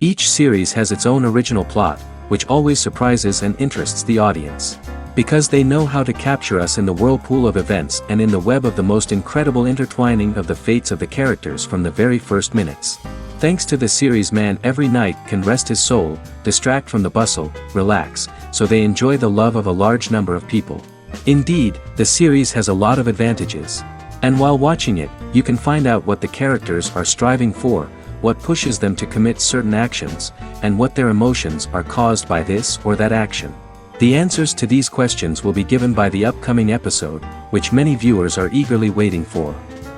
Each series has its own original plot, which always surprises and interests the audience. Because they know how to capture us in the whirlpool of events and in the web of the most incredible intertwining of the fates of the characters from the very first minutes. Thanks to the series, man every night can rest his soul, distract from the bustle, relax, so they enjoy the love of a large number of people. Indeed, the series has a lot of advantages. And while watching it, you can find out what the characters are striving for, what pushes them to commit certain actions, and what their emotions are caused by this or that action. The answers to these questions will be given by the upcoming episode, which many viewers are eagerly waiting for.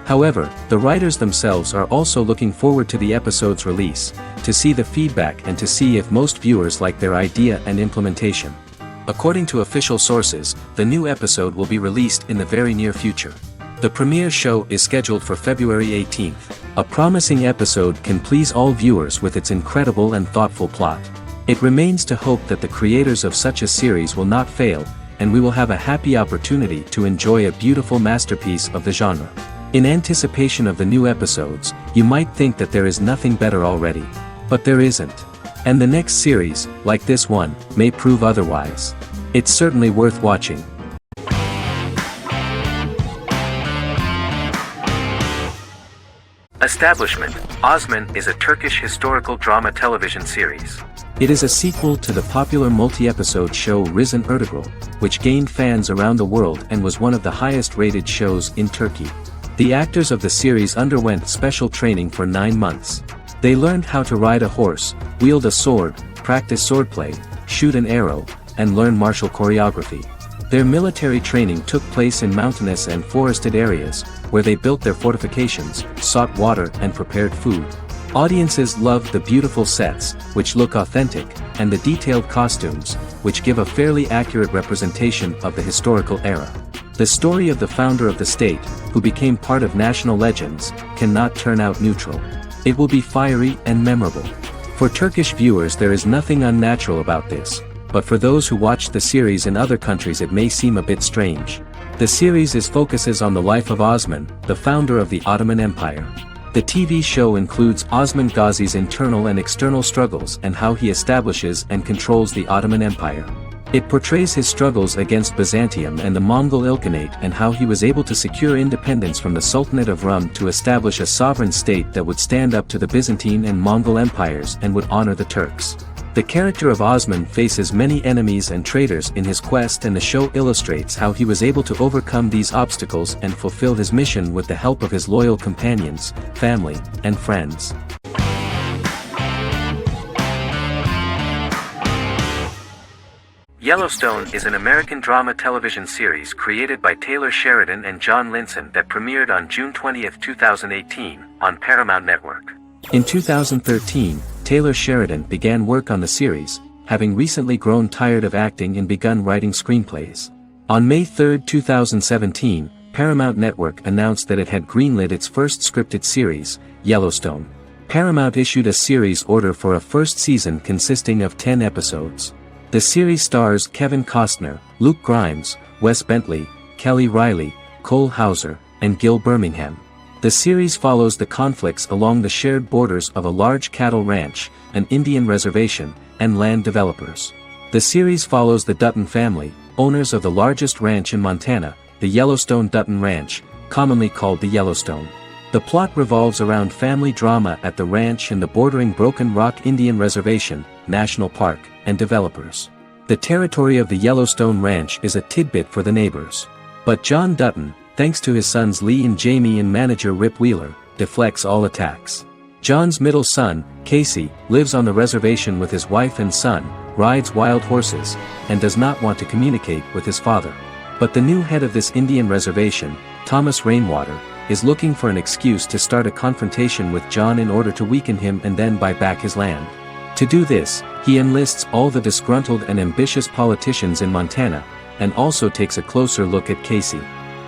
However, the writers themselves are also looking forward to the episode's release, to see the feedback and to see if most viewers like their idea and implementation. According to official sources, the new episode will be released in the very near future. The premiere show is scheduled for February 18th. A promising episode can please all viewers with its incredible and thoughtful plot. It remains to hope that the creators of such a series will not fail, and we will have a happy opportunity to enjoy a beautiful masterpiece of the genre. In anticipation of the new episodes, you might think that there is nothing better already. But there isn't. And the next series, like this one, may prove otherwise. It's certainly worth watching. Establishment. Osman is a Turkish historical drama television series. It is a sequel to the popular multi-episode show Risen Ertugrul, which gained fans around the world and was one of the highest-rated shows in Turkey. The actors of the series underwent special training for 9 months. They learned how to ride a horse, wield a sword, practice swordplay, shoot an arrow, and learn martial choreography. Their military training took place in mountainous and forested areas, where they built their fortifications, sought water and prepared food. Audiences loved the beautiful sets, which look authentic, and the detailed costumes, which give a fairly accurate representation of the historical era. The story of the founder of the state, who became part of national legends, cannot turn out neutral. It will be fiery and memorable. For Turkish viewers, there is nothing unnatural about this, but for those who watched the series in other countries it may seem a bit strange. The series focuses on the life of Osman, the founder of the Ottoman Empire. The TV show includes Osman Ghazi's internal and external struggles and how he establishes and controls the Ottoman Empire. It portrays his struggles against Byzantium and the Mongol Ilkhanate and how he was able to secure independence from the Sultanate of Rum to establish a sovereign state that would stand up to the Byzantine and Mongol empires and would honor the Turks. The character of Osman faces many enemies and traitors in his quest, and the show illustrates how he was able to overcome these obstacles and fulfill his mission with the help of his loyal companions, family, and friends. Yellowstone is an American drama television series created by Taylor Sheridan and John Linson that premiered on June 20, 2018, on Paramount Network. In 2013, Taylor Sheridan began work on the series, having recently grown tired of acting and begun writing screenplays. On May 3, 2017, Paramount Network announced that it had greenlit its first scripted series, Yellowstone. Paramount issued a series order for a first season consisting of 10 episodes. The series stars Kevin Costner, Luke Grimes, Wes Bentley, Kelly Riley, Cole Hauser, and Gil Birmingham. The series follows the conflicts along the shared borders of a large cattle ranch, an Indian reservation, and land developers. The series follows the Dutton family, owners of the largest ranch in Montana, the Yellowstone Dutton Ranch, commonly called the Yellowstone. The plot revolves around family drama at the ranch and the bordering Broken Rock Indian Reservation, National Park, and developers. The territory of the Yellowstone Ranch is a tidbit for the neighbors. But John Dutton, thanks to his sons Lee and Jamie and manager Rip Wheeler, deflects all attacks. John's middle son, Casey, lives on the reservation with his wife and son, rides wild horses, and does not want to communicate with his father. But the new head of this Indian reservation, Thomas Rainwater, is looking for an excuse to start a confrontation with John in order to weaken him and then buy back his land. To do this, he enlists all the disgruntled and ambitious politicians in Montana, and also takes a closer look at Casey.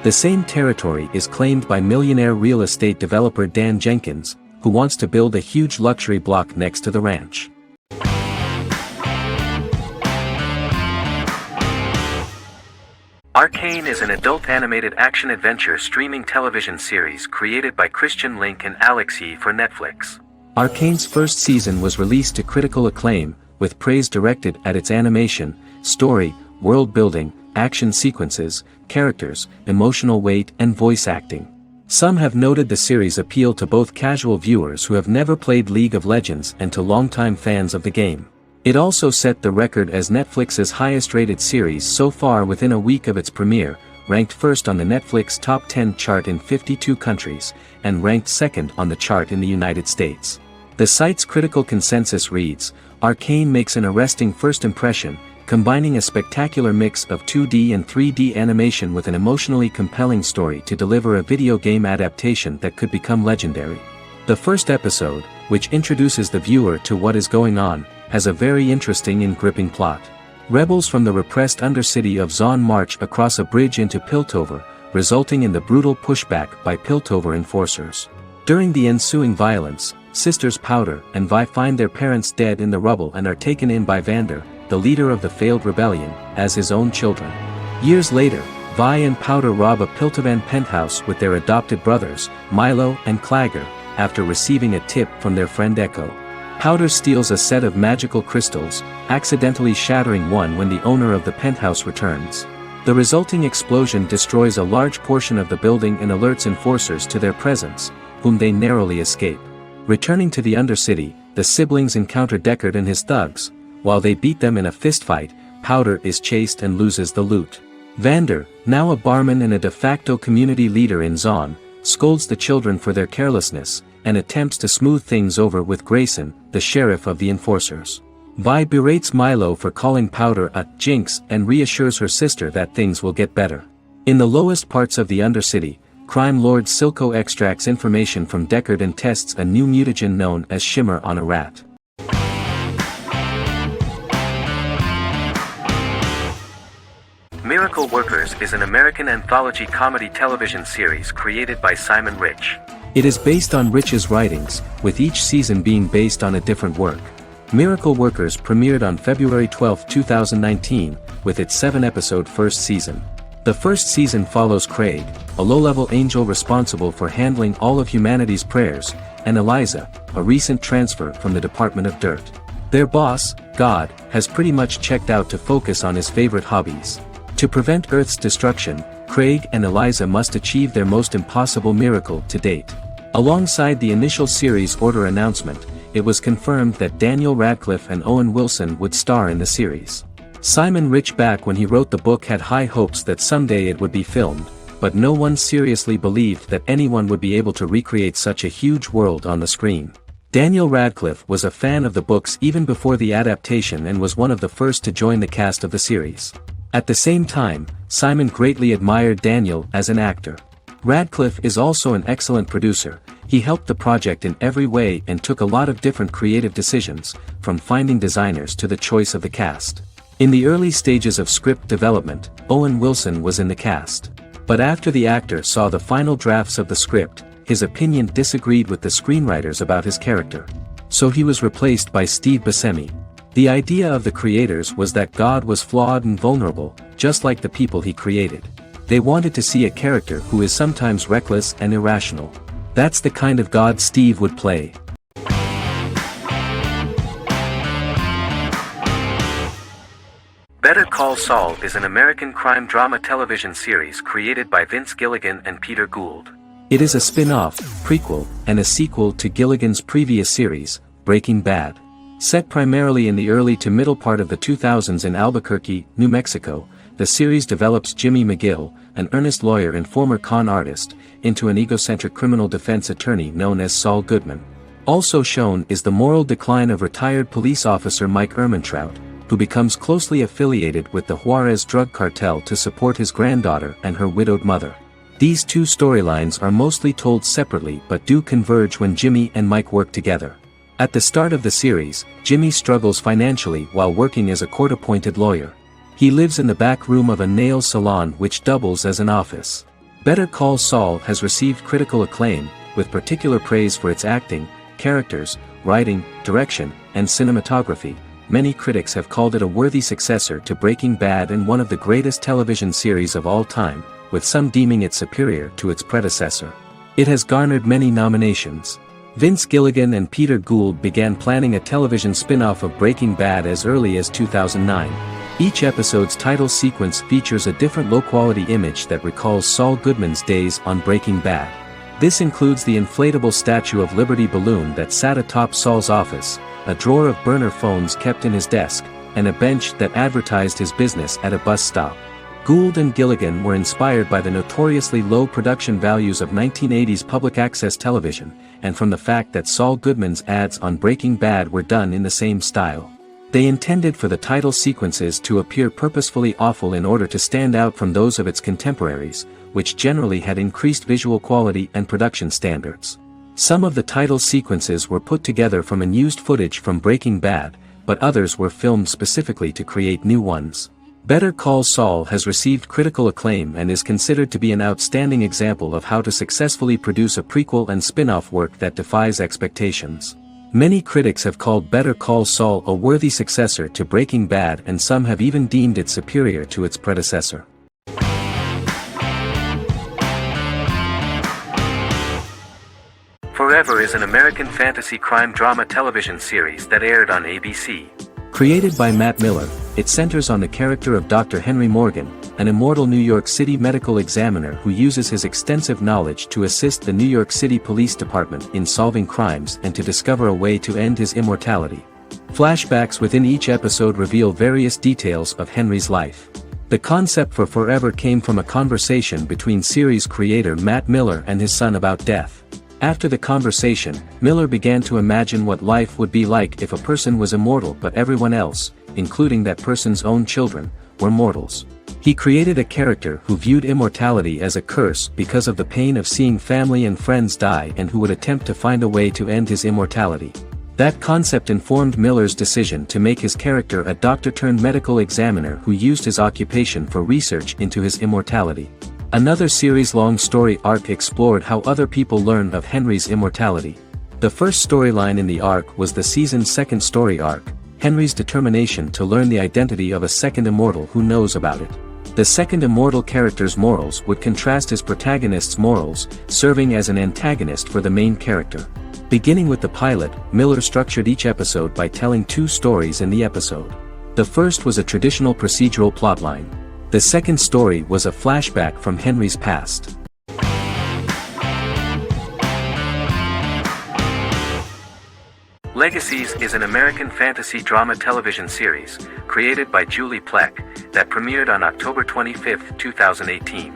The same territory is claimed by millionaire real estate developer Dan Jenkins, who wants to build a huge luxury block next to the ranch. Arcane is an adult animated action-adventure streaming television series created by Christian Link and Alex Yee for Netflix. Arcane's first season was released to critical acclaim, with praise directed at its animation, story, world building, action sequences, characters, emotional weight and voice acting. Some have noted the series' appeal to both casual viewers who have never played League of Legends and to longtime fans of the game. It also set the record as Netflix's highest-rated series so far within a week of its premiere, ranked first on the Netflix Top 10 chart in 52 countries, and ranked second on the chart in the United States. The site's critical consensus reads, "Arcane makes an arresting first impression, combining a spectacular mix of 2D and 3D animation with an emotionally compelling story to deliver a video game adaptation that could become legendary." The first episode, which introduces the viewer to what is going on, has a very interesting and gripping plot. Rebels from the repressed undercity of Zaun march across a bridge into Piltover, resulting in the brutal pushback by Piltover enforcers. During the ensuing violence, sisters Powder and Vi find their parents dead in the rubble and are taken in by Vander, the leader of the failed rebellion, as his own children. Years later, Vi and Powder rob a Piltovan penthouse with their adopted brothers, Milo and Clagger, after receiving a tip from their friend Echo. Powder steals a set of magical crystals, accidentally shattering one when the owner of the penthouse returns. The resulting explosion destroys a large portion of the building and alerts enforcers to their presence, whom they narrowly escape. Returning to the Undercity, the siblings encounter Deckard and his thugs. While they beat them in a fistfight, Powder is chased and loses the loot. Vander, now a barman and a de facto community leader in Zaun, scolds the children for their carelessness, and attempts to smooth things over with Grayson, the sheriff of the enforcers. Vi berates Milo for calling Powder a jinx and reassures her sister that things will get better. In the lowest parts of the Undercity, crime lord Silco extracts information from Deckard and tests a new mutagen known as Shimmer on a rat. Miracle Workers is an American anthology comedy television series created by Simon Rich. It is based on Rich's writings, with each season being based on a different work. Miracle Workers premiered on February 12, 2019, with its 7-episode first season. The first season follows Craig, a low-level angel responsible for handling all of humanity's prayers, and Eliza, a recent transfer from the Department of Dirt. Their boss, God, has pretty much checked out to focus on his favorite hobbies. To prevent Earth's destruction, Craig and Eliza must achieve their most impossible miracle to date. Alongside the initial series order announcement, it was confirmed that Daniel Radcliffe and Owen Wilson would star in the series. Simon Rich back when he wrote the book had high hopes that someday it would be filmed, but no one seriously believed that anyone would be able to recreate such a huge world on the screen. Daniel Radcliffe was a fan of the books even before the adaptation and was one of the first to join the cast of the series. At the same time, Simon greatly admired Daniel as an actor. Radcliffe is also an excellent producer. He helped the project in every way and took a lot of different creative decisions, from finding designers to the choice of the cast. In the early stages of script development, Owen Wilson was in the cast. But after the actor saw the final drafts of the script, his opinion disagreed with the screenwriters about his character. So he was replaced by Steve Buscemi. The idea of the creators was that God was flawed and vulnerable, just like the people he created. They wanted to see a character who is sometimes reckless and irrational. That's the kind of God Steve would play. Better Call Saul is an American crime drama television series created by Vince Gilligan and Peter Gould. It is a spin-off, prequel, and a sequel to Gilligan's previous series, Breaking Bad. Set primarily in the early to middle part of the 2000s in Albuquerque, New Mexico, the series develops Jimmy McGill, an earnest lawyer and former con artist, into an egocentric criminal defense attorney known as Saul Goodman. Also shown is the moral decline of retired police officer Mike Ehrmantraut, who becomes closely affiliated with the Juarez drug cartel to support his granddaughter and her widowed mother. These two storylines are mostly told separately but do converge when Jimmy and Mike work together. At the start of the series, Jimmy struggles financially while working as a court-appointed lawyer. He lives in the back room of a nail salon which doubles as an office. Better Call Saul has received critical acclaim, with particular praise for its acting, characters, writing, direction, and cinematography. Many critics have called it a worthy successor to Breaking Bad and one of the greatest television series of all time, with some deeming it superior to its predecessor. It has garnered many nominations. Vince Gilligan and Peter Gould began planning a television spin-off of Breaking Bad as early as 2009. Each episode's title sequence features a different low-quality image that recalls Saul Goodman's days on Breaking Bad. This includes the inflatable Statue of Liberty balloon that sat atop Saul's office, a drawer of burner phones kept in his desk, and a bench that advertised his business at a bus stop. Gould and Gilligan were inspired by the notoriously low production values of 1980s public access television, and from the fact that Saul Goodman's ads on Breaking Bad were done in the same style. They intended for the title sequences to appear purposefully awful in order to stand out from those of its contemporaries, which generally had increased visual quality and production standards. Some of the title sequences were put together from unused footage from Breaking Bad, but others were filmed specifically to create new ones. Better Call Saul has received critical acclaim and is considered to be an outstanding example of how to successfully produce a prequel and spin-off work that defies expectations. Many critics have called Better Call Saul a worthy successor to Breaking Bad, and some have even deemed it superior to its predecessor. Forever is an American fantasy crime drama television series that aired on ABC. Created by Matt Miller, it centers on the character of Dr. Henry Morgan, an immortal New York City medical examiner who uses his extensive knowledge to assist the New York City Police Department in solving crimes and to discover a way to end his immortality. Flashbacks within each episode reveal various details of Henry's life. The concept for Forever came from a conversation between series creator Matt Miller and his son about death. After the conversation, Miller began to imagine what life would be like if a person was immortal but everyone else, including that person's own children, were mortals. He created a character who viewed immortality as a curse because of the pain of seeing family and friends die and who would attempt to find a way to end his immortality. That concept informed Miller's decision to make his character a doctor-turned-medical examiner who used his occupation for research into his immortality. Another series-long story arc explored how other people learned of Henry's immortality. The first storyline in the arc was the season's second story arc, Henry's determination to learn the identity of a second immortal who knows about it. The second immortal character's morals would contrast his protagonist's morals, serving as an antagonist for the main character. Beginning with the pilot, Miller structured each episode by telling two stories in the episode. The first was a traditional procedural plotline. The second story was a flashback from Henry's past. Legacies is an American fantasy drama television series, created by Julie Plec, that premiered on October 25, 2018.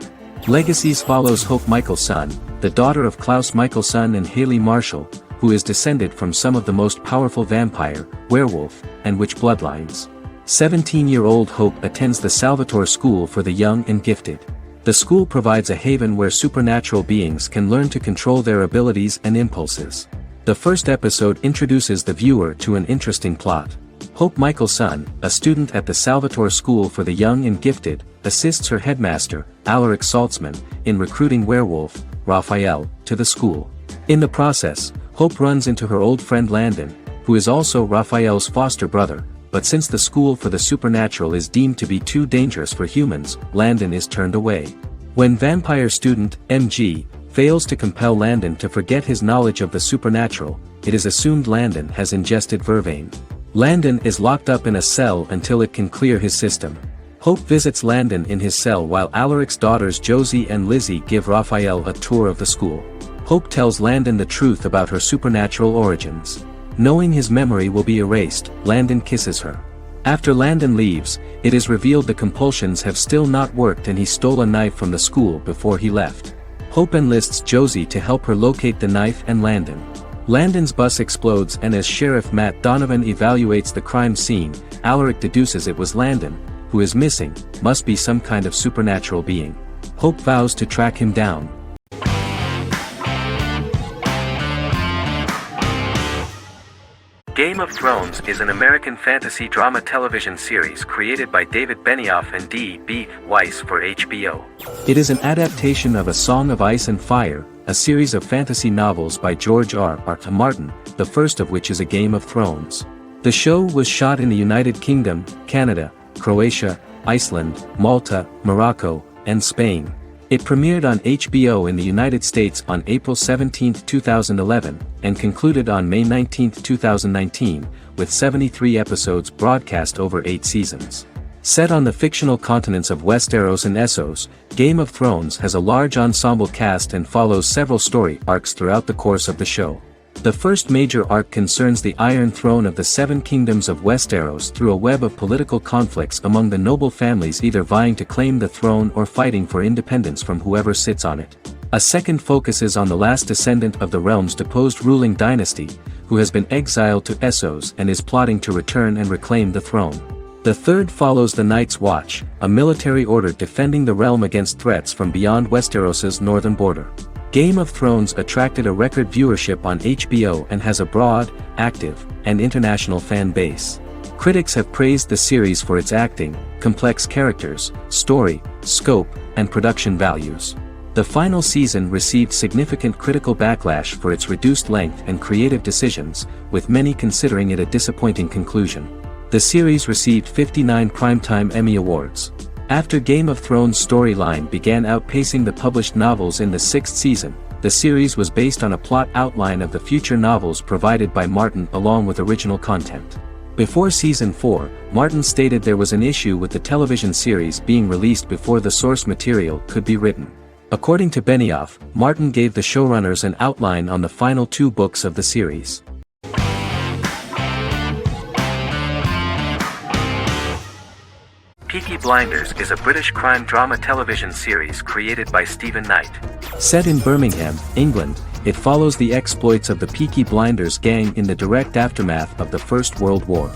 Legacies follows Hope Michelson, the daughter of Klaus Michelson and Haley Marshall, who is descended from some of the most powerful vampire, werewolf, and witch bloodlines. 17-year-old Hope attends the Salvatore School for the Young and Gifted. The school provides a haven where supernatural beings can learn to control their abilities and impulses. The first episode introduces the viewer to an interesting plot. Hope Michelson, a student at the Salvatore School for the Young and Gifted, assists her headmaster, Alaric Saltzman, in recruiting werewolf, Raphael, to the school. In the process, Hope runs into her old friend Landon, who is also Raphael's foster brother, but since the school for the supernatural is deemed to be too dangerous for humans, Landon is turned away. When vampire student, MG, fails to compel Landon to forget his knowledge of the supernatural, it is assumed Landon has ingested vervain. Landon is locked up in a cell until it can clear his system. Hope visits Landon in his cell while Alaric's daughters Josie and Lizzie give Raphael a tour of the school. Hope tells Landon the truth about her supernatural origins. Knowing his memory will be erased, Landon kisses her. After Landon leaves, it is revealed the compulsions have still not worked and he stole a knife from the school before he left. Hope enlists Josie to help her locate the knife and Landon. Landon's bus explodes and as Sheriff Matt Donovan evaluates the crime scene, Alaric deduces it was Landon, who is missing, must be some kind of supernatural being. Hope vows to track him down. Game of Thrones is an American fantasy drama television series created by David Benioff and D.B. Weiss for HBO. It is an adaptation of A Song of Ice and Fire, a series of fantasy novels by George R.R. Martin, the first of which is A Game of Thrones. The show was shot in the United Kingdom, Canada, Croatia, Iceland, Malta, Morocco, and Spain. It premiered on HBO in the United States on April 17, 2011, and concluded on May 19, 2019, with 73 episodes broadcast over 8 seasons. Set on the fictional continents of Westeros and Essos, Game of Thrones has a large ensemble cast and follows several story arcs throughout the course of the show. The first major arc concerns the Iron Throne of the Seven Kingdoms of Westeros through a web of political conflicts among the noble families either vying to claim the throne or fighting for independence from whoever sits on it. A second focuses on the last descendant of the realm's deposed ruling dynasty, who has been exiled to Essos and is plotting to return and reclaim the throne. The third follows the Night's Watch, a military order defending the realm against threats from beyond Westeros's northern border. Game of Thrones attracted a record viewership on HBO and has a broad, active, and international fan base. Critics have praised the series for its acting, complex characters, story, scope, and production values. The final season received significant critical backlash for its reduced length and creative decisions, with many considering it a disappointing conclusion. The series received 59 Primetime Emmy Awards. After Game of Thrones' storyline began outpacing the published novels in the 6th season, the series was based on a plot outline of the future novels provided by Martin along with original content. Before Season 4, Martin stated there was an issue with the television series being released before the source material could be written. According to Benioff, Martin gave the showrunners an outline on the final 2 books of the series. Peaky Blinders is a British crime drama television series created by Stephen Knight. Set in Birmingham, England, it follows the exploits of the Peaky Blinders gang in the direct aftermath of the First World War.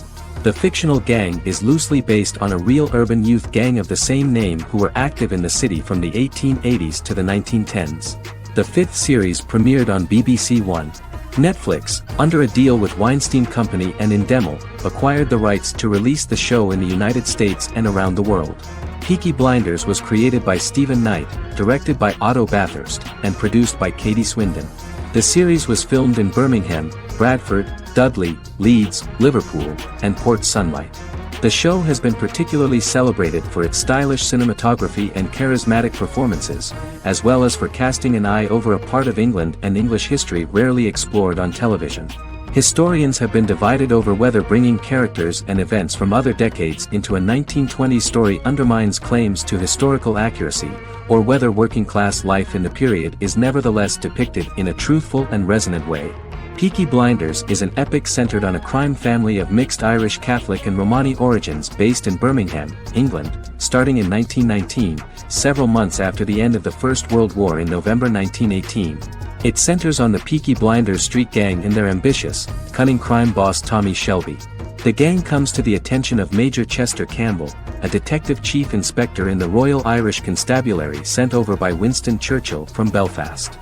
The fictional gang is loosely based on a real urban youth gang of the same name who were active in the city from the 1880s to the 1910s. The 5th series premiered on BBC One. Netflix, under a deal with Weinstein Company and Endemol, acquired the rights to release the show in the United States and around the world. Peaky Blinders was created by Stephen Knight, directed by Otto Bathurst, and produced by Katie Swindon. The series was filmed in Birmingham, Bradford, Dudley, Leeds, Liverpool, and Port Sunlight. The show has been particularly celebrated for its stylish cinematography and charismatic performances, as well as for casting an eye over a part of England and English history rarely explored on television. Historians have been divided over whether bringing characters and events from other decades into a 1920s story undermines claims to historical accuracy, or whether working-class life in the period is nevertheless depicted in a truthful and resonant way. Peaky Blinders is an epic centered on a crime family of mixed Irish Catholic and Romani origins based in Birmingham, England, starting in 1919, several months after the end of the First World War in November 1918. It centers on the Peaky Blinders street gang and their ambitious, cunning crime boss Tommy Shelby. The gang comes to the attention of Major Chester Campbell, a detective chief inspector in the Royal Irish Constabulary sent over by Winston Churchill from Belfast.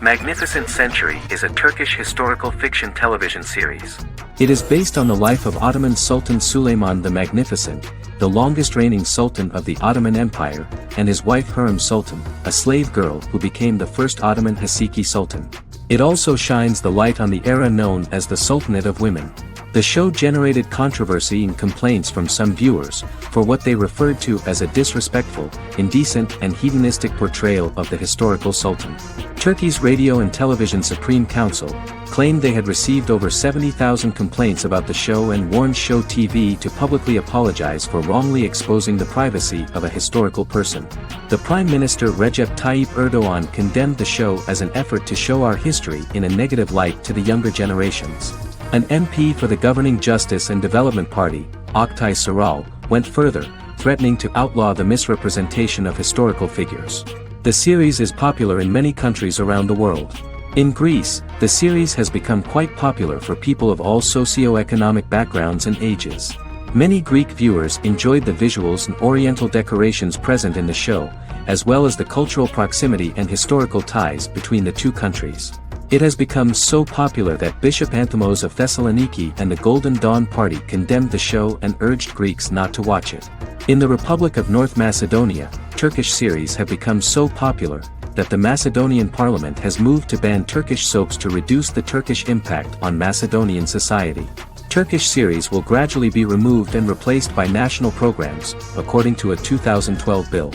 Magnificent Century is a Turkish historical fiction television series. It is based on the life of Ottoman Sultan Süleyman the Magnificent, the longest reigning sultan of the Ottoman Empire, and his wife Hürrem Sultan, a slave girl who became the first Ottoman Haseki Sultan. It also shines the light on the era known as the Sultanate of Women. The show generated controversy and complaints from some viewers, for what they referred to as a disrespectful, indecent and hedonistic portrayal of the historical sultan. Turkey's Radio and Television Supreme Council claimed they had received over 70,000 complaints about the show and warned Show TV to publicly apologize for wrongly exposing the privacy of a historical person. The Prime Minister Recep Tayyip Erdogan condemned the show as an effort to show our history in a negative light to the younger generations. An MP for the governing Justice and Development Party, Oktay Saral, went further, threatening to outlaw the misrepresentation of historical figures. The series is popular in many countries around the world. In Greece, the series has become quite popular for people of all socio-economic backgrounds and ages. Many Greek viewers enjoyed the visuals and oriental decorations present in the show, as well as the cultural proximity and historical ties between the two countries. It has become so popular that Bishop Anthimos of Thessaloniki and the Golden Dawn Party condemned the show and urged Greeks not to watch it. In the Republic of North Macedonia, Turkish series have become so popular that the Macedonian parliament has moved to ban Turkish soaps to reduce the Turkish impact on Macedonian society. Turkish series will gradually be removed and replaced by national programs, according to a 2012 bill.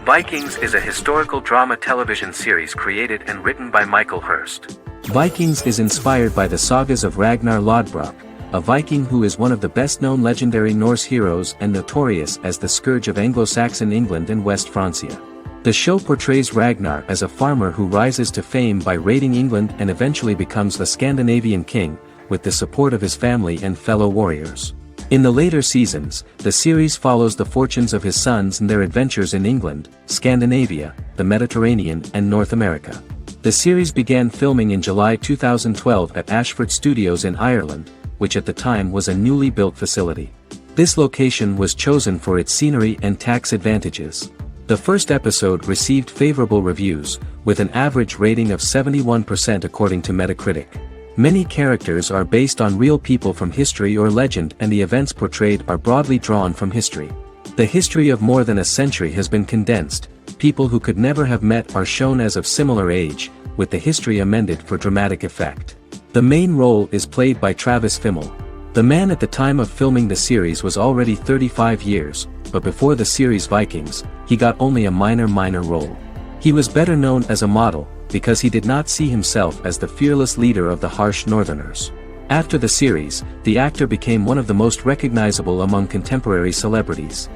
Vikings is a historical drama television series created and written by Michael Hurst. Vikings is inspired by the sagas of Ragnar Lodbrok, a Viking who is one of the best-known legendary Norse heroes and notorious as the scourge of Anglo-Saxon England and West Francia. The show portrays Ragnar as a farmer who rises to fame by raiding England and eventually becomes the Scandinavian king, with the support of his family and fellow warriors. In the later seasons, the series follows the fortunes of his sons and their adventures in England, Scandinavia, the Mediterranean and North America. The series began filming in July 2012 at Ashford Studios in Ireland, which at the time was a newly built facility. This location was chosen for its scenery and tax advantages. The first episode received favorable reviews, with an average rating of 71% according to Metacritic. Many characters are based on real people from history or legend, and the events portrayed are broadly drawn from history. The history of more than a century has been condensed. People who could never have met are shown as of similar age, with the history amended for dramatic effect. The main role is played by Travis Fimmel. The man at the time of filming the series was already 35 years, but before the series Vikings, he got only a minor role. He was better known as a model, because he did not see himself as the fearless leader of the harsh Northerners. After the series, the actor became one of the most recognizable among contemporary celebrities.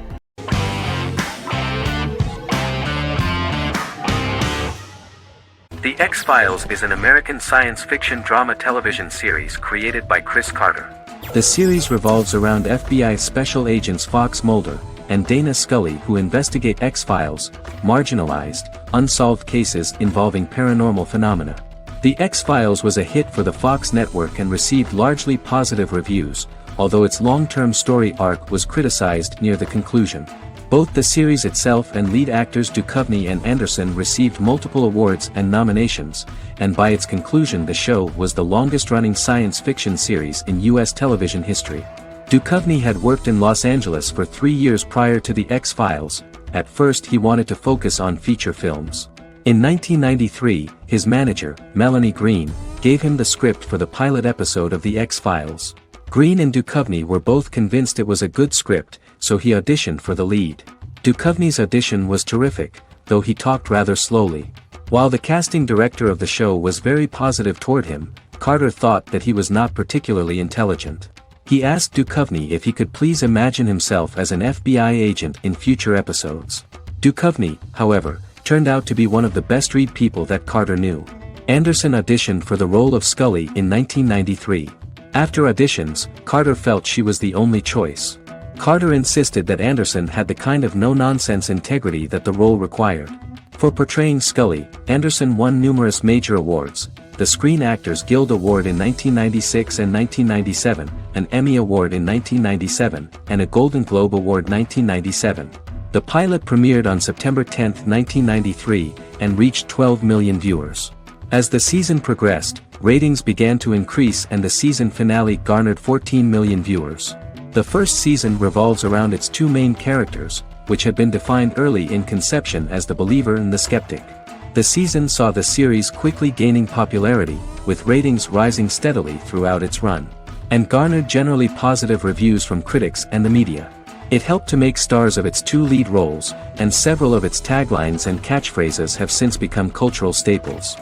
The X-Files is an American science fiction drama television series created by Chris Carter. The series revolves around FBI special agents Fox Mulder and Dana Scully, who investigate X-Files, marginalized, unsolved cases involving paranormal phenomena. The X-Files was a hit for the Fox network and received largely positive reviews, although its long-term story arc was criticized near the conclusion. Both the series itself and lead actors Duchovny and Anderson received multiple awards and nominations, and by its conclusion the show was the longest-running science fiction series in U.S. television history. Duchovny had worked in Los Angeles for 3 years prior to The X-Files. At first he wanted to focus on feature films. In 1993, his manager, Melanie Green, gave him the script for the pilot episode of The X-Files. Green and Duchovny were both convinced it was a good script, so he auditioned for the lead. Duchovny's audition was terrific, though he talked rather slowly. While the casting director of the show was very positive toward him, Carter thought that he was not particularly intelligent. He asked Duchovny if he could please imagine himself as an FBI agent in future episodes. Duchovny, however, turned out to be one of the best-read people that Carter knew. Anderson auditioned for the role of Scully in 1993. After auditions, Carter felt she was the only choice. Carter insisted that Anderson had the kind of no-nonsense integrity that the role required. For portraying Scully, Anderson won numerous major awards: the Screen Actors Guild Award in 1996 and 1997, an Emmy Award in 1997, and a Golden Globe Award 1997. The pilot premiered on September 10, 1993, and reached 12 million viewers. As the season progressed, ratings began to increase and the season finale garnered 14 million viewers. The first season revolves around its two main characters, which had been defined early in conception as the believer and the skeptic. The season saw the series quickly gaining popularity, with ratings rising steadily throughout its run, and garnered generally positive reviews from critics and the media. It helped to make stars of its two lead roles, and several of its taglines and catchphrases have since become cultural staples.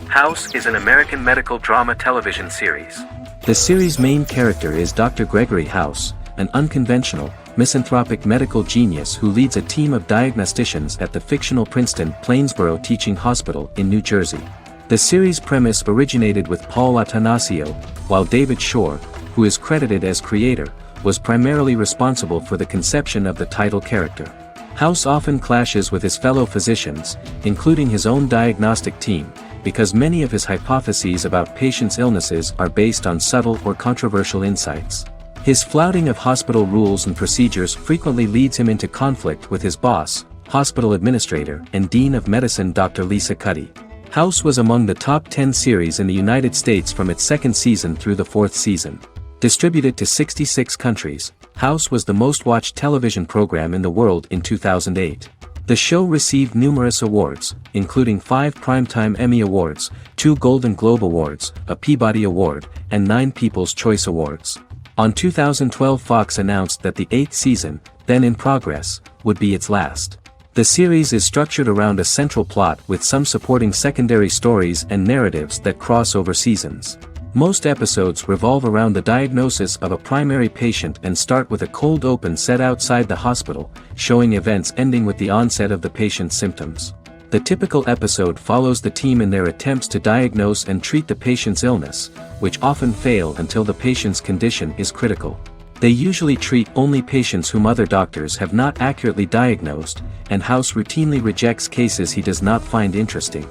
House is an American medical drama television series. The series' main character is Dr. Gregory House, an unconventional, misanthropic medical genius who leads a team of diagnosticians at the fictional Princeton Plainsboro Teaching Hospital in New Jersey. The series' premise originated with Paul Attanasio, while David Shore, who is credited as creator, was primarily responsible for the conception of the title character. House often clashes with his fellow physicians, including his own diagnostic team, because many of his hypotheses about patients' illnesses are based on subtle or controversial insights. His flouting of hospital rules and procedures frequently leads him into conflict with his boss, hospital administrator and dean of medicine Dr. Lisa Cuddy. House was among the top 10 series in the United States from its second season through the fourth season. Distributed to 66 countries, House was the most-watched television program in the world in 2008. The show received numerous awards, including 5 Primetime Emmy Awards, 2 Golden Globe Awards, a Peabody Award, and 9 People's Choice Awards. On 2012, Fox announced that the 8th season, then in progress, would be its last. The series is structured around a central plot with some supporting secondary stories and narratives that cross over seasons. Most episodes revolve around the diagnosis of a primary patient and start with a cold open set outside the hospital, showing events ending with the onset of the patient's symptoms. The typical episode follows the team in their attempts to diagnose and treat the patient's illness, which often fail until the patient's condition is critical. They usually treat only patients whom other doctors have not accurately diagnosed, and House routinely rejects cases he does not find interesting.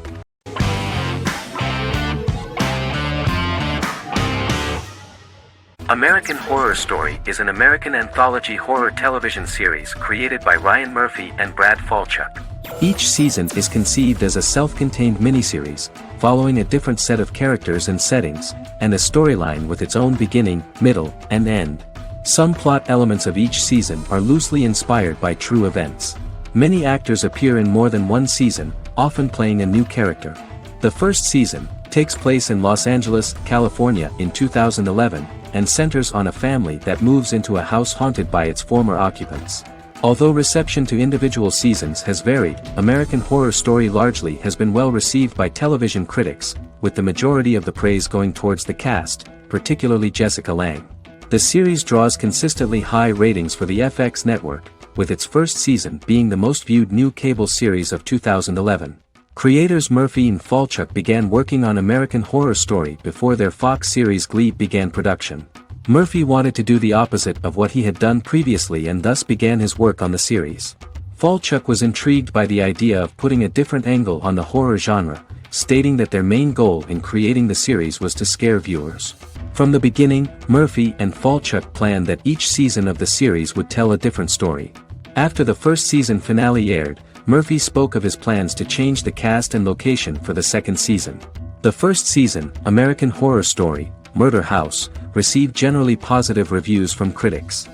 American Horror Story is an American anthology horror television series created by Ryan Murphy and Brad Falchuk. Each season is conceived as a self-contained miniseries, following a different set of characters and settings, and a storyline with its own beginning, middle, and end. Some plot elements of each season are loosely inspired by true events. Many actors appear in more than one season, often playing a new character. The first season takes place in Los Angeles, California in 2011, and centers on a family that moves into a house haunted by its former occupants. Although reception to individual seasons has varied, American Horror Story largely has been well received by television critics, with the majority of the praise going towards the cast, particularly Jessica Lange. The series draws consistently high ratings for the FX network, with its first season being the most viewed new cable series of 2011. Creators Murphy and Falchuk began working on American Horror Story before their Fox series Glee began production. Murphy wanted to do the opposite of what he had done previously and thus began his work on the series. Falchuk was intrigued by the idea of putting a different angle on the horror genre, stating that their main goal in creating the series was to scare viewers. From the beginning, Murphy and Falchuk planned that each season of the series would tell a different story. After the first season finale aired, Murphy spoke of his plans to change the cast and location for the second season. The first season, American Horror Story, Murder House, received generally positive reviews from critics.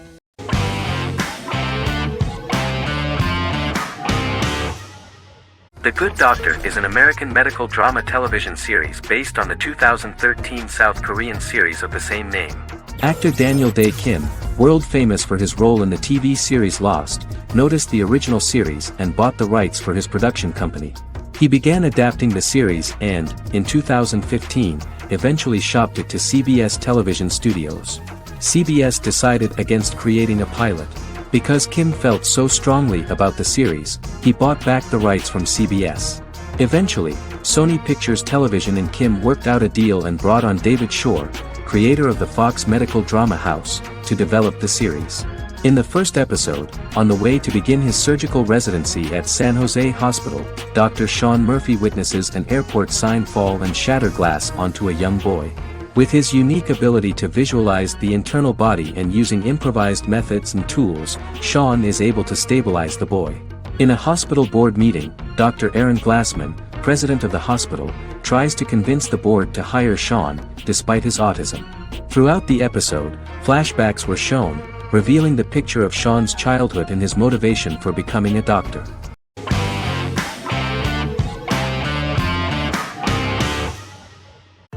The Good Doctor is an American medical drama television series based on the 2013 South Korean series of the same name. Actor Daniel Dae Kim, world famous for his role in the TV series Lost, noticed the original series and bought the rights for his production company. He began adapting the series and, in 2015, eventually shopped it to CBS Television Studios. CBS decided against creating a pilot. Because Kim felt so strongly about the series, he bought back the rights from CBS. Eventually, Sony Pictures Television and Kim worked out a deal and brought on David Shore, creator of the Fox medical drama house, to develop the series. In the first episode, on the way to begin his surgical residency at San Jose Hospital, Dr. Sean Murphy witnesses an airport sign fall and shatter glass onto a young boy. With his unique ability to visualize the internal body and using improvised methods and tools, Sean is able to stabilize the boy. In a hospital board meeting, Dr. Aaron Glassman, president of the hospital, tries to convince the board to hire Sean, despite his autism. Throughout the episode, flashbacks were shown, revealing the picture of Sean's childhood and his motivation for becoming a doctor.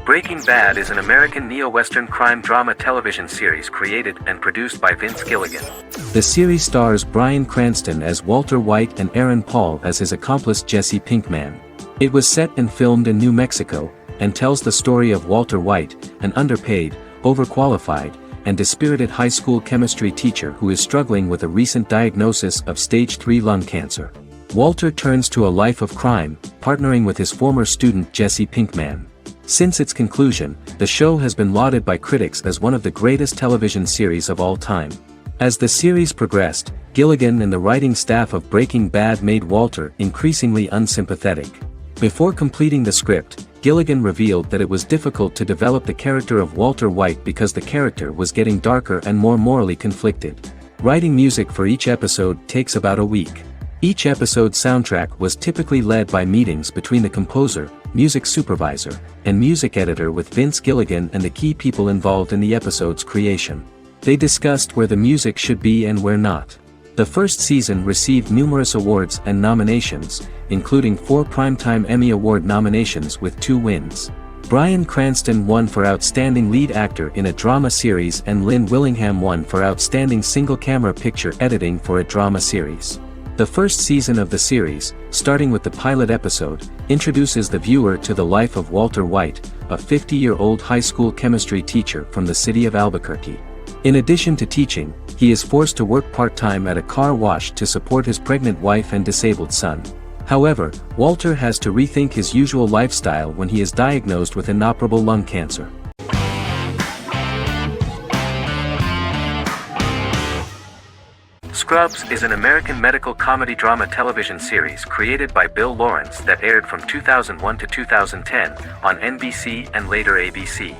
Breaking Bad is an American neo-Western crime drama television series created and produced by Vince Gilligan. The series stars Bryan Cranston as Walter White and Aaron Paul as his accomplice Jesse Pinkman. It was set and filmed in New Mexico, and tells the story of Walter White, an underpaid, overqualified, and dispirited high school chemistry teacher who is struggling with a recent diagnosis of stage 3 lung cancer. Walter turns to a life of crime, partnering with his former student Jesse Pinkman. Since its conclusion, the show has been lauded by critics as one of the greatest television series of all time. As the series progressed, Gilligan and the writing staff of Breaking Bad made Walter increasingly unsympathetic. Before completing the script, Gilligan revealed that it was difficult to develop the character of Walter White because the character was getting darker and more morally conflicted. Writing music for each episode takes about a week. Each episode's soundtrack was typically led by meetings between the composer, music supervisor, and music editor with Vince Gilligan and the key people involved in the episode's creation. They discussed where the music should be and where not. The first season received numerous awards and nominations, including 4 Primetime Emmy Award nominations with 2 wins. Bryan Cranston won for Outstanding Lead Actor in a Drama Series and Lynn Willingham won for Outstanding Single-Camera Picture Editing for a Drama Series. The first season of the series, starting with the pilot episode, introduces the viewer to the life of Walter White, a 50-year-old high school chemistry teacher from the city of Albuquerque. In addition to teaching, he is forced to work part-time at a car wash to support his pregnant wife and disabled son. However, Walter has to rethink his usual lifestyle when he is diagnosed with inoperable lung cancer. Scrubs is an American medical comedy drama television series created by Bill Lawrence that aired from 2001 to 2010 on NBC and later ABC.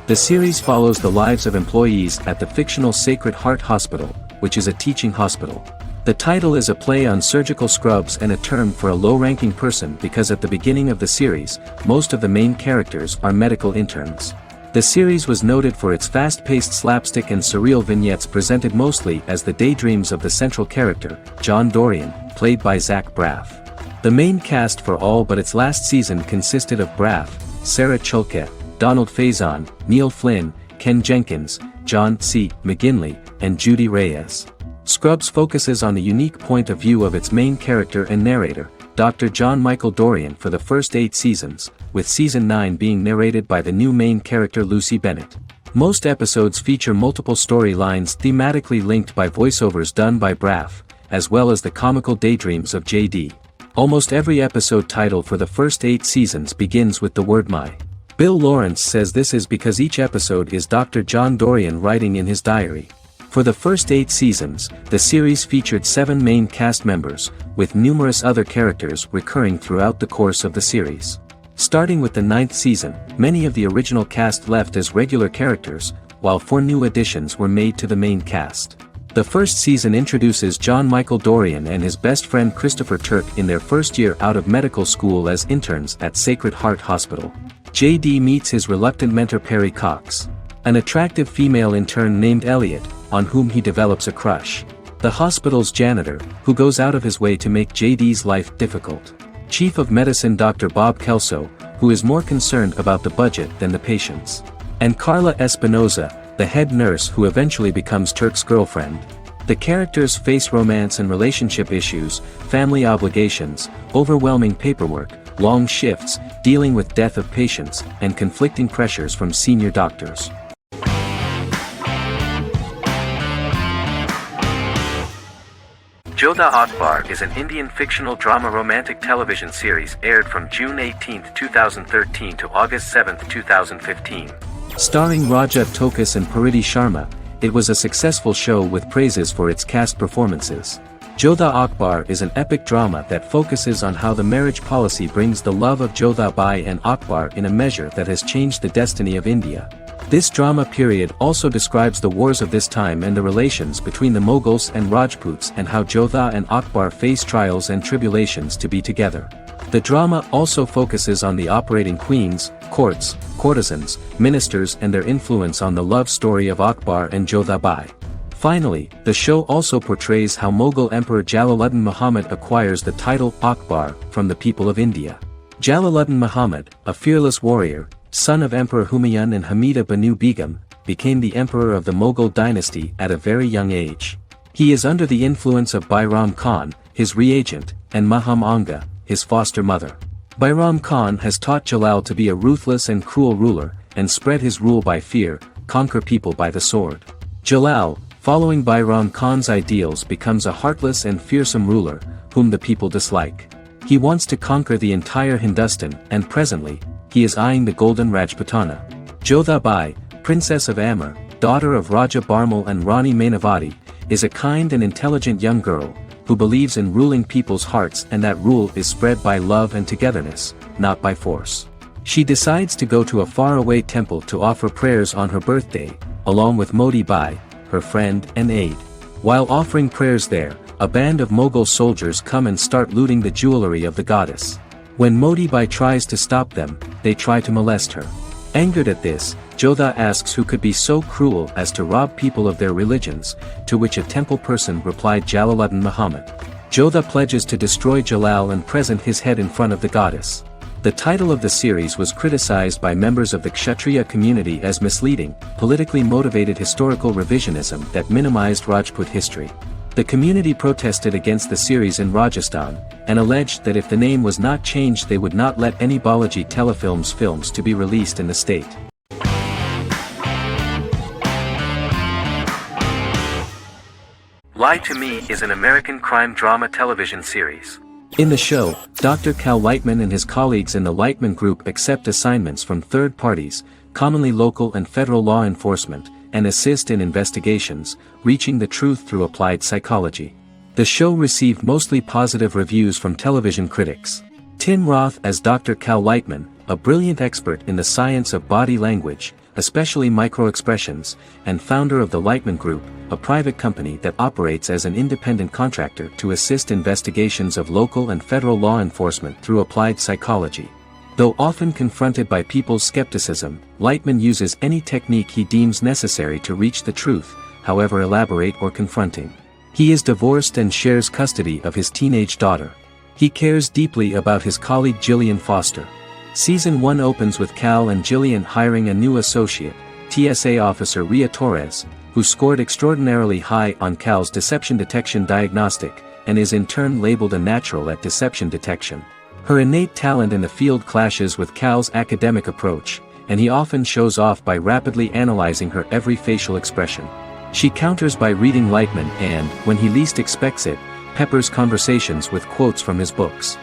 The series follows the lives of employees at the fictional Sacred Heart Hospital, which is a teaching hospital. The title is a play on surgical scrubs and a term for a low-ranking person because at the beginning of the series, most of the main characters are medical interns. The series was noted for its fast-paced slapstick and surreal vignettes presented mostly as the daydreams of the central character, John Dorian, played by Zach Braff. The main cast for all but its last season consisted of Braff, Sarah Chulke, Donald Faison, Neil Flynn, Ken Jenkins, John C. McGinley, and Judy Reyes. Scrubs focuses on the unique point of view of its main character and narrator, Dr. John Michael Dorian for the first 8 seasons, with season 9 being narrated by the new main character Lucy Bennett. Most episodes feature multiple storylines thematically linked by voiceovers done by Braff, as well as the comical daydreams of JD. Almost every episode title for the first 8 seasons begins with the word my. Bill Lawrence says this is because each episode is Dr. John Dorian writing in his diary. For the first 8 seasons, the series featured 7 main cast members, with numerous other characters recurring throughout the course of the series. Starting with the 9th season, many of the original cast left as regular characters, while 4 new additions were made to the main cast. The first season introduces John Michael Dorian and his best friend Christopher Turk in their first year out of medical school as interns at Sacred Heart Hospital. JD meets his reluctant mentor Perry Cox, an attractive female intern named Elliot, on whom he develops a crush. The hospital's janitor, who goes out of his way to make JD's life difficult. Chief of Medicine Dr. Bob Kelso, who is more concerned about the budget than the patients. And Carla Espinoza, the head nurse who eventually becomes Turk's girlfriend. The characters face romance and relationship issues, family obligations, overwhelming paperwork, long shifts, dealing with death of patients, and conflicting pressures from senior doctors. Jodha Akbar is an Indian fictional drama romantic television series aired from June 18, 2013 to August 7, 2015. Starring Raja Tokas and Pariti Sharma, it was a successful show with praises for its cast performances. Jodha Akbar is an epic drama that focuses on how the marriage policy brings the love of Jodha Bai and Akbar in a measure that has changed the destiny of India. This drama period also describes the wars of this time and the relations between the Mughals and Rajputs and how Jodha and Akbar face trials and tribulations to be together. The drama also focuses on the operating queens, courts, courtesans, ministers and their influence on the love story of Akbar and Jodha Bai. Finally, the show also portrays how Mughal Emperor Jalaluddin Muhammad acquires the title Akbar from the people of India. Jalaluddin Muhammad, a fearless warrior, son of Emperor Humayun and Hamida Banu Begum, became the emperor of the Mughal dynasty at a very young age. He is under the influence of Bairam Khan, his reagent, and Maham Anga, his foster mother. Bairam Khan has taught Jalal to be a ruthless and cruel ruler, and spread his rule by fear, conquer people by the sword. Jalal, following Bairam Khan's ideals, becomes a heartless and fearsome ruler, whom the people dislike. He wants to conquer the entire Hindustan, and presently, he is eyeing the Golden Rajputana. Jodha Bai, Princess of Amber, daughter of Raja Barmal and Rani Mainavati, is a kind and intelligent young girl, who believes in ruling people's hearts and that rule is spread by love and togetherness, not by force. She decides to go to a faraway temple to offer prayers on her birthday, along with Modi Bai, her friend and aide. While offering prayers there, a band of Mughal soldiers come and start looting the jewelry of the goddess. When Modibai tries to stop them, they try to molest her. Angered at this, Jodha asks who could be so cruel as to rob people of their religions, to which a temple person replied Jalaluddin Muhammad. Jodha pledges to destroy Jalal and present his head in front of the goddess. The title of the series was criticized by members of the Kshatriya community as misleading, politically motivated historical revisionism that minimized Rajput history. The community protested against the series in Rajasthan, and alleged that if the name was not changed they would not let any Balaji Telefilms films to be released in the state. Lie to Me is an American crime drama television series. In the show, Dr. Cal Lightman and his colleagues in the Lightman Group accept assignments from third parties, commonly local and federal law enforcement, and assist in investigations, reaching the truth through applied psychology. The show received mostly positive reviews from television critics. Tim Roth as Dr. Cal Lightman, a brilliant expert in the science of body language, especially microexpressions, and founder of the Lightman Group, a private company that operates as an independent contractor to assist investigations of local and federal law enforcement through applied psychology. Though often confronted by people's skepticism, Lightman uses any technique he deems necessary to reach the truth, however elaborate or confronting. He is divorced and shares custody of his teenage daughter. He cares deeply about his colleague Gillian Foster. Season 1 opens with Cal and Gillian hiring a new associate, TSA officer Ria Torres, who scored extraordinarily high on Cal's deception detection diagnostic, and is in turn labeled a natural at deception detection. Her innate talent in the field clashes with Cal's academic approach, and he often shows off by rapidly analyzing her every facial expression. She counters by reading Lightman and, when he least expects it, peppers conversations with quotes from his books.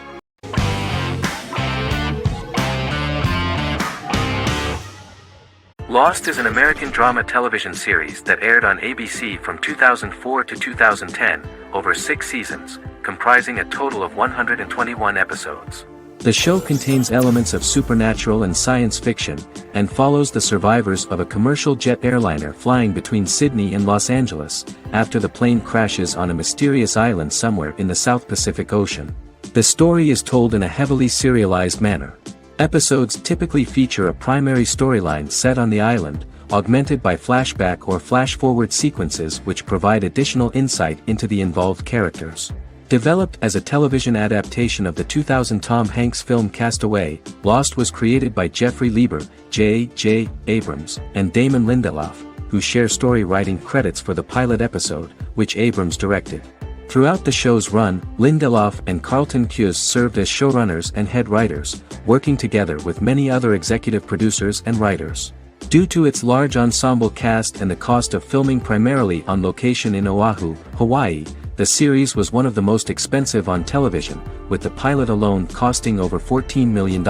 Lost is an American drama television series that aired on ABC from 2004 to 2010, over 6 seasons, comprising a total of 121 episodes. The show contains elements of supernatural and science fiction, and follows the survivors of a commercial jet airliner flying between Sydney and Los Angeles, after the plane crashes on a mysterious island somewhere in the South Pacific Ocean. The story is told in a heavily serialized manner. Episodes typically feature a primary storyline set on the island, augmented by flashback or flash-forward sequences which provide additional insight into the involved characters. Developed as a television adaptation of the 2000 Tom Hanks film Castaway, Lost was created by Jeffrey Lieber, J.J. Abrams, and Damon Lindelof, who share story writing credits for the pilot episode, which Abrams directed. Throughout the show's run, Lindelof and Carlton Cuse served as showrunners and head writers, working together with many other executive producers and writers. Due to its large ensemble cast and the cost of filming primarily on location in Oahu, Hawaii, the series was one of the most expensive on television, with the pilot alone costing over $14 million.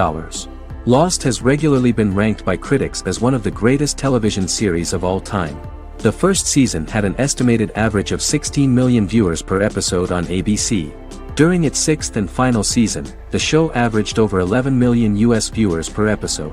Lost has regularly been ranked by critics as one of the greatest television series of all time. The first season had an estimated average of 16 million viewers per episode on ABC. During its 6th and final season, the show averaged over 11 million US viewers per episode.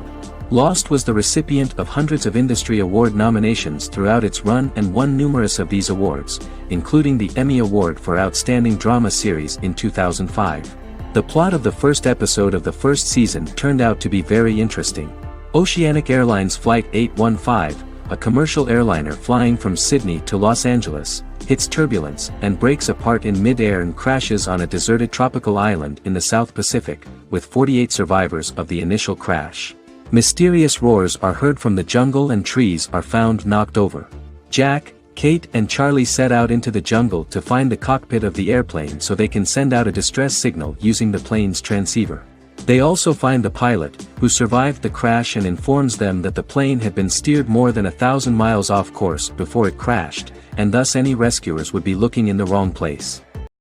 Lost was the recipient of hundreds of industry award nominations throughout its run and won numerous of these awards, including the Emmy Award for Outstanding Drama Series in 2005. The plot of the first episode of the first season turned out to be very interesting. Oceanic Airlines Flight 815, a commercial airliner flying from Sydney to Los Angeles, hits turbulence and breaks apart in mid-air and crashes on a deserted tropical island in the South Pacific, with 48 survivors of the initial crash. Mysterious roars are heard from the jungle and trees are found knocked over. Jack, Kate and Charlie set out into the jungle to find the cockpit of the airplane so they can send out a distress signal using the plane's transceiver. They also find the pilot, who survived the crash and informs them that the plane had been steered more than 1,000 miles off course before it crashed, and thus any rescuers would be looking in the wrong place.